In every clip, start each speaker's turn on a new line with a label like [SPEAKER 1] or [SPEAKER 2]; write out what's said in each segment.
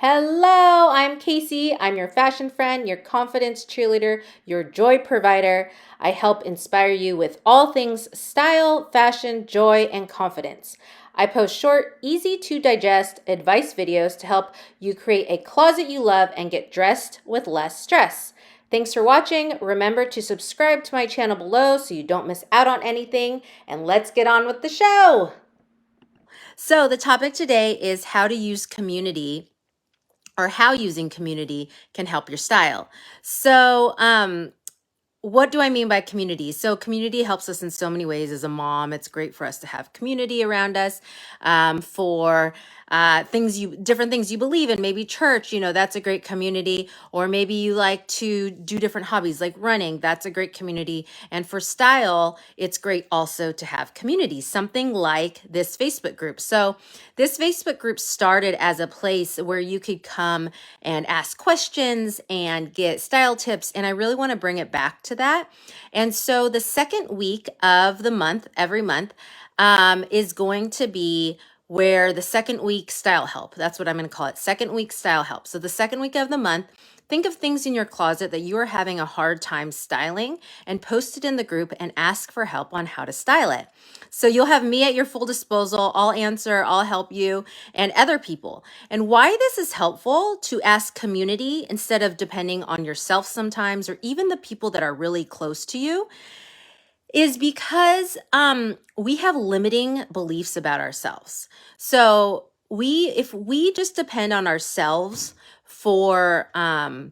[SPEAKER 1] Hello, I'm Casey. I'm your fashion friend, your confidence cheerleader, your joy provider. I help inspire you with all things style, fashion, joy, and confidence. I post short, easy to digest advice videos to help you create a closet you love and get dressed with less stress. Thanks for watching. Remember to subscribe to my channel below so you don't miss out on anything. And let's get on with the show. So, the topic today is how to use community or how using community can help your style. So, what do I mean by community? So community helps us in so many ways. As a mom, it's great for us to have community around us for different things you believe in. Maybe church, that's a great community. Or maybe you like to do different hobbies like running. That's a great community. And for style, it's great also to have community, something like this Facebook group. So this Facebook group started as a place where you could come and ask questions and get style tips. And I really want to bring it back to that. And so the second week of the month, every month, is going to be where the second week style help. That's what I'm going to call it. Second week style help. So the second week of the month, think of things in your closet that you are having a hard time styling and post it in the group and ask for help on how to style it. So you'll have me at your full disposal. I'll answer, I'll help you and other people. And why this is helpful to ask community instead of depending on yourself sometimes, or even the people that are really close to you, is because we have limiting beliefs about ourselves. So if we just depend on ourselves for our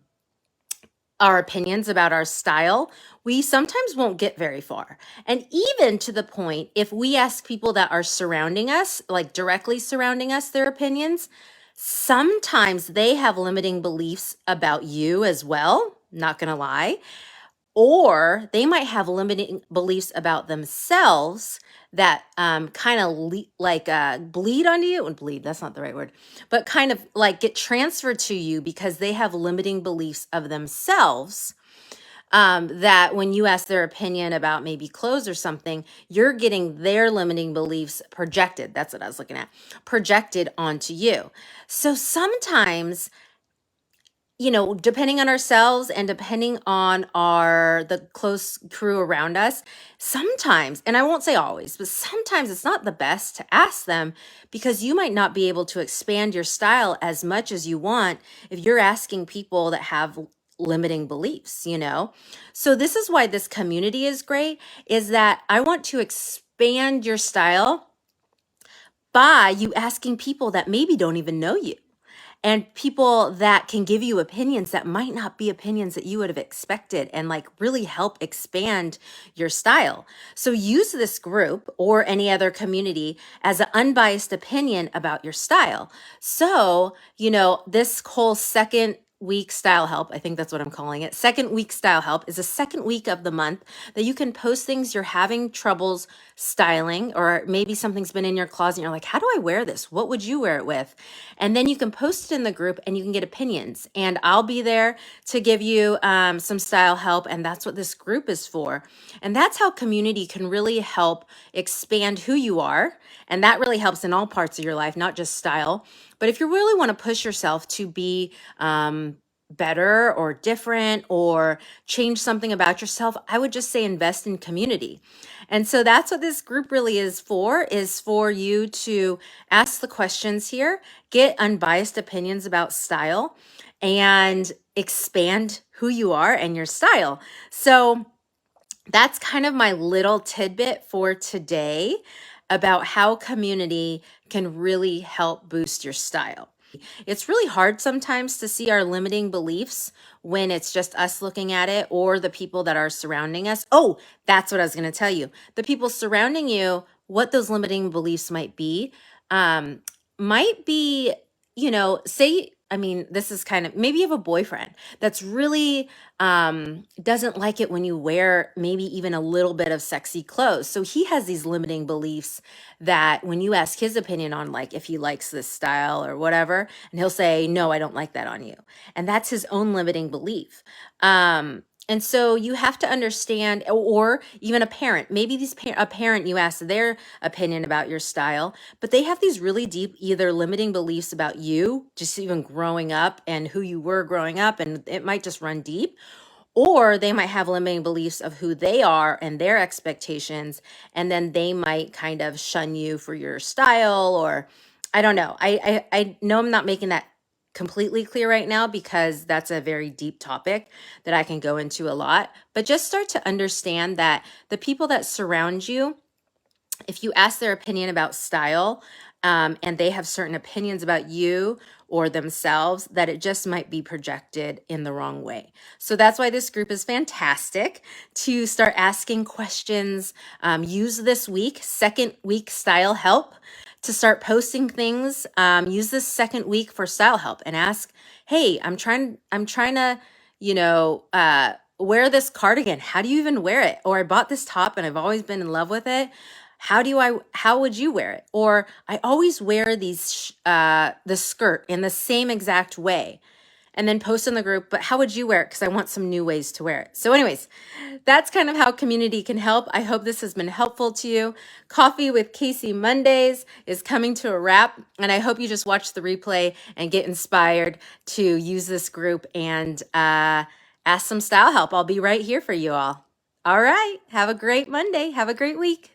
[SPEAKER 1] opinions about our style, we sometimes won't get very far. And even to the point, if we ask people that are surrounding us, like directly surrounding us, their opinions, sometimes they have limiting beliefs about you as well, not gonna lie. Or they might have limiting beliefs about themselves that kind of bleed onto you. And bleed, that's not the right word, but kind of like get transferred to you because they have limiting beliefs of themselves, that when you ask their opinion about maybe clothes or something, you're getting their limiting beliefs projected. That's what I was looking at, projected onto you. So sometimes, depending on ourselves and depending on the close crew around us, sometimes, and I won't say always, but sometimes it's not the best to ask them, because you might not be able to expand your style as much as you want if you're asking people that have limiting beliefs. So this is why this community is great, is that I want to expand your style by you asking people that maybe don't even know you, and people that can give you opinions that might not be opinions that you would have expected, and like really help expand your style. So use this group or any other community as an unbiased opinion about your style. So, this whole second week style help, I think that's what I'm calling it. Second week style help is a second week of the month that you can post things you're having troubles styling, or maybe something's been in your closet and you're like, how do I wear this? What would you wear it with? And then you can post it in the group and you can get opinions, and I'll be there to give you some style help. And that's what this group is for. And that's how community can really help expand who you are. And that really helps in all parts of your life, not just style. But if you really want to push yourself to be better or different or change something about yourself, I would just say invest in community. And so that's what this group really is for you to ask the questions here, get unbiased opinions about style, and expand who you are and your style. So that's kind of my little tidbit for today about how community can really help boost your style. It's really hard sometimes to see our limiting beliefs when it's just us looking at it, or the people that are surrounding us. Oh, that's what I was going to tell you. The people surrounding you, what those limiting beliefs might be, this is kind of, maybe you have a boyfriend that's really doesn't like it when you wear maybe even a little bit of sexy clothes. So he has these limiting beliefs that when you ask his opinion on like if he likes this style or whatever, and he'll say, no, I don't like that on you. And that's his own limiting belief. And so you have to understand, or even a parent, maybe a parent, you ask their opinion about your style, but they have these really deep, either limiting beliefs about you, just even growing up and who you were growing up, and it might just run deep, or they might have limiting beliefs of who they are and their expectations, and then they might kind of shun you for your style, or I don't know. I know I'm not making that completely clear right now because that's a very deep topic that I can go into a lot, but just start to understand that the people that surround you, if you ask their opinion about style, and they have certain opinions about you or themselves, that it just might be projected in the wrong way. So that's why this group is fantastic to start asking questions. Use this week, second week style help, to start posting things. Use this second week for style help and ask, hey, I'm trying to, wear this cardigan. How do you even wear it? Or I bought this top and I've always been in love with it. How would you wear it? Or I always wear the skirt in the same exact way, and then post in the group, but how would you wear it? Because I want some new ways to wear it. So anyways, that's kind of how community can help. I hope this has been helpful to you. Coffee with Casey Mondays is coming to a wrap, and I hope you just watch the replay and get inspired to use this group and ask some style help. I'll be right here for you all. All right. Have a great Monday. Have a great week.